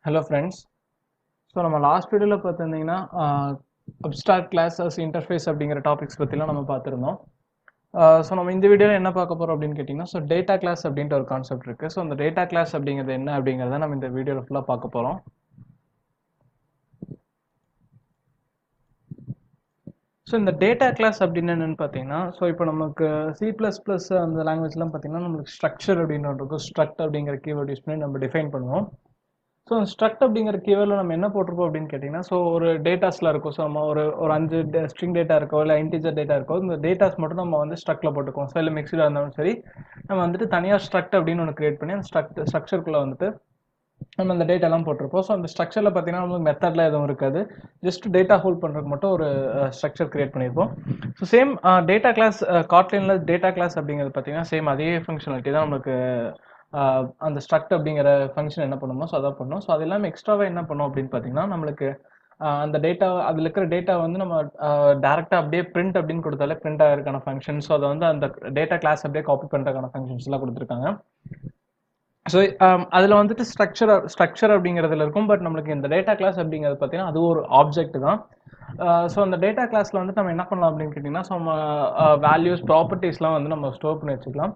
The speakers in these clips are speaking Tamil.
Hello friends. So நம்ம லாஸ்ட் வீடியோல பார்த்திருந்தீங்கன்னா அப்ஸ்ட்ராக்ட் கிளாஸஸ் இன்டர்ஃபேஸ் அப்படிங்கிற டாபிக்ஸ் பற்றிலாம் நம்ம பார்த்துருந்தோம். ஸோ நம்ம இந்த வீடியோவில் என்ன பார்க்க போகிறோம் அப்படின்னு கேட்டிங்கன்னா, ஸோ டேட்டா கிளாஸ் அப்படின்ற ஒரு கான்செப்ட் இருக்குது. ஸோ அந்த டேட்டா கிளாஸ் அப்படிங்கிறது என்ன அப்படிங்கிறத நம்ம இந்த வீடியோவில் ஃபுல்லாக பார்க்க போகிறோம். ஸோ இந்த டேட்டா கிளாஸ் அப்படின்னு என்னென்னு பார்த்தீங்கன்னா, ஸோ இப்போ நமக்கு C++ அந்த லாங்குவேஜ்லாம் பார்த்தீங்கன்னா நம்மளுக்கு ஸ்ட்ரக்சர் அப்படின்னு ஒன்று இருக்கும். ஸ்ட்ரக்ட் அப்படிங்கிற கீவேர்ட் யூஸ் பண்ணி நம்ம டிஃபைன் பண்ணுவோம். ஸோ ஸ்ட்ரக்ட் அப்படிங்கிற கீவேர்டில் நம்ம என்ன போட்டிருப்போம் அப்படின்னு கேட்டிங்கன்னா, ஸோ ஒரு டேட்டாஸ்லாம் இருக்கும். ஸோ நம்ம ஒரு 5 ஸ்ட்ரிங் டேட்டா இருக்கோ இல்லை இன்டிஜர் டேட்டா இருக்கோ, இந்த டேட்டாஸ் மட்டும் நம்ம வந்து ஸ்ட்ரக்டில் போட்டுக்குவோம். ஸோ இல்லை மிக்ஸ்டாக இருந்தாலும் சரி, நம்ம வந்துட்டு தனியாக ஸ்ட்ரக்ட் அப்படின்னு ஒன்று கிரியேட் பண்ணி அந்த ஸ்ட்ரக்சருக்குள்ளே வந்துட்டு நம்ம அந்த டேட்டாலாம் போட்டிருப்போம். ஸோ அந்த ஸ்ட்ரக்சரில் பார்த்தீங்கன்னா நமக்கு மெத்தட்லாம் எதுவும் இருக்காது. ஜஸ்ட் டேட்டா ஹோல்ட் பண்ணுறதுக்கு மட்டும் ஒரு ஸ்ட்ரக்சர் கிரியேட் பண்ணியிருப்போம். ஸோ சேம் டேட்டா கிளாஸ் காட்லினில் டேட்டா கிளாஸ் அப்படிங்கிறது பார்த்தீங்கன்னா சேம் அதே ஃபங்க்ஷனாலிட்டி தான் நமக்கு அந்த ஸ்ட்ரக்ட் அப்படிங்கிற ஃபங்க்ஷன் என்ன பண்ணுமோ ஸோ அதான் பண்ணோம். ஸோ அது இல்லாமல் எக்ஸ்ட்ராவாக என்ன பண்ணோம் அப்படின்னு பார்த்தீங்கன்னா, நம்மளுக்கு அந்த டேட்டா அதில் இருக்கிற டேட்டா வந்து நம்ம டேரெக்டாக அப்படியே பிரிண்ட் அப்படின்னு கொடுத்தாலே பிரிண்ட் ஆகிறதுக்கான ஃபங்க்ஷன். ஸோ அதை வந்து அந்த டேட்டா கிளாஸ் அப்படியே காப்பி பண்ணுறதுக்கான ஃபங்க்ஷன்ஸ்லாம் கொடுத்துருக்காங்க. ஸோ அதில் வந்துட்டு ஸ்ட்ரக்சர் அப்படிங்கிறதுல இருக்கும். பட் நம்மளுக்கு இந்த டேட்டா கிளாஸ் அப்படிங்கிறது பார்த்தீங்கன்னா அது ஒரு ஆப்ஜெக்ட் தான். ஸோ அந்த டேட்டா கிளாஸில் வந்துட்டு நம்ம என்ன பண்ணலாம் அப்படின்னு கேட்டிங்கன்னா, ஸோ நம்ம வேல்யூஸ் ப்ராப்பர்ட்டிஸ்லாம் வந்து நம்ம ஸ்டோர் பண்ணி வச்சுக்கலாம்.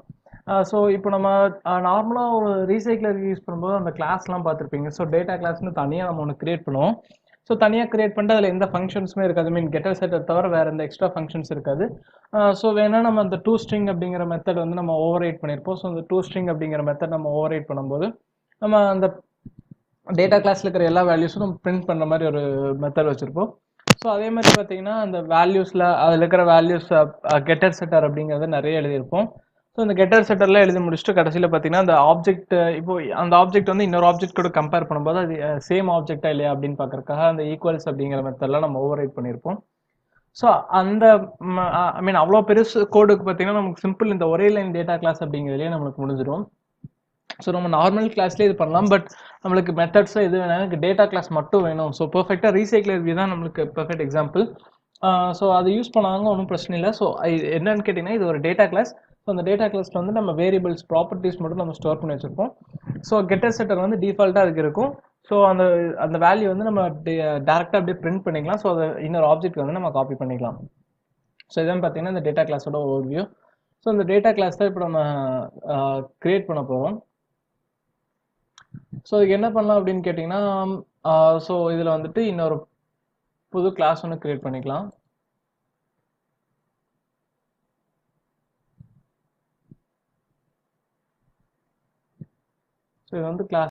ஸோ இப்போ நம்ம நார்மலாக ஒரு ரீசைக்கிளர் யூஸ் பண்ணும்போது அந்த கிளாஸ்லாம் பார்த்துருப்பீங்க. ஸோ டேட்டா கிளாஸ்னு தனியாக நம்ம ஒன்று கிரியேட் பண்ணுவோம். ஸோ தனியாக கிரியேட் பண்ணிட்டு அதில் எந்த ஃபங்க்ஷன்ஸுமே இருக்காது. மீன் கெட்டர் செட்டர் தவிர வேறு எந்த எக்ஸ்ட்ரா ஃபங்க்ஷன்ஸ் இருக்காது. ஸோ வேணா நம்ம அந்த டூ ஸ்ட்ரிங் அப்படிங்கிற மெத்தட் வந்து நம்ம ஓவர் ரைட் பண்ணியிருப்போம். ஸோ அந்த டூ ஸ்ட்ரிங் அப்படிங்கிற மெத்தட் நம்ம ஓவர் ரைட் பண்ணும்போது நம்ம அந்த டேட்டா கிளாஸில் இருக்கிற எல்லா வேல்யூஸும் நம்ம பிரிண்ட் பண்ணுற மாதிரி ஒரு மெத்தட் வச்சுருப்போம். ஸோ அதே மாதிரி பார்த்தீங்கன்னா அந்த வேல்யூஸில் அதில் இருக்கிற வேல்யூஸ் கெட்டர் செட்டர் அப்படிங்கிறத நிறைய எழுதியிருப்போம். ஸோ அந்த கெட்டர் செட்டர்லாம் எழுதி முடிச்சுட்டு கடைசியில் பார்த்தீங்கன்னா அந்த ஆப்ஜெக்ட் இப்போ அந்த ஆப்ஜெக்ட் வந்து இன்னொரு ஆப்ஜெக்ட் கூட கம்பேர் பண்ணும்போது அது சேம் ஆப்ஜெக்டா இல்லையா அப்படின்னு பார்க்கறதுக்காக அந்த ஈக்குவல்ஸ் அப்படிங்கிற மெத்தட்லாம் நம்ம ஓவர் ரைட் பண்ணியிருப்போம். ஸோ அந்த ஐ மீன் அவ்வளோ பெருசு கோடுக்கு பார்த்தீங்கன்னா நமக்கு சிம்பிள் இந்த ஒரே லைன் டேட்டா கிளாஸ் அப்படிங்கிறதுலேயே நம்மளுக்கு முடிஞ்சிடும். ஸோ நம்ம நார்மல் கிளாஸ்லேயே இது பண்ணலாம். பட் நம்மளுக்கு மெத்தட்ஸ் எது வேணாலும் எனக்கு டேட்டா கிளாஸ் மட்டும் வேணும். ஸோ பெர்ஃபெக்டாக ரீசைக்கிளர் வியூ தான் நம்மளுக்கு பெர்ஃபெக்ட் எக்ஸாம்பிள். ஸோ அது யூஸ் பண்ணாங்க ஒன்றும் பிரச்சனை இல்லை. ஸோ என்னன்னு கேட்டிங்கன்னா இது ஒரு டேட்டா கிளாஸ். ஸோ அந்த டேட்டா கிளாஸில் வந்து நம்ம வேரியபிள்ஸ் ப்ராப்பர்ட்டிஸ் மட்டும் நம்ம ஸ்டோர் பண்ணி வச்சுருப்போம். ஸோ கெட்டர் செட்டர் வந்து டிஃபால்ட்டாக அதுக்கு இருக்கும். ஸோ அந்த வேல்யூ வந்து நம்ம டேரெக்டாக அப்படியே பிரிண்ட் பண்ணிக்கலாம். ஸோ அதை இன்னொரு ஆப்ஜெக்ட் வந்து நம்ம காப்பி பண்ணிக்கலாம். ஸோ இதான் பார்த்தீங்கன்னா இந்த டேட்டா கிளாஸோட ஓவர் வியூ. ஸோ இந்த டேட்டா கிளாஸ் தான் இப்போ நம்ம கிரியேட் பண்ண போகிறோம். ஸோ இதுக்கு என்ன பண்ணலாம் அப்படின்னு கேட்டிங்கன்னா, ஸோ இதில் வந்துட்டு இன்னொரு புது கிளாஸ் ஒன்று கிரியேட் பண்ணிக்கலாம். ஸோ இது வந்து கிளாஸ்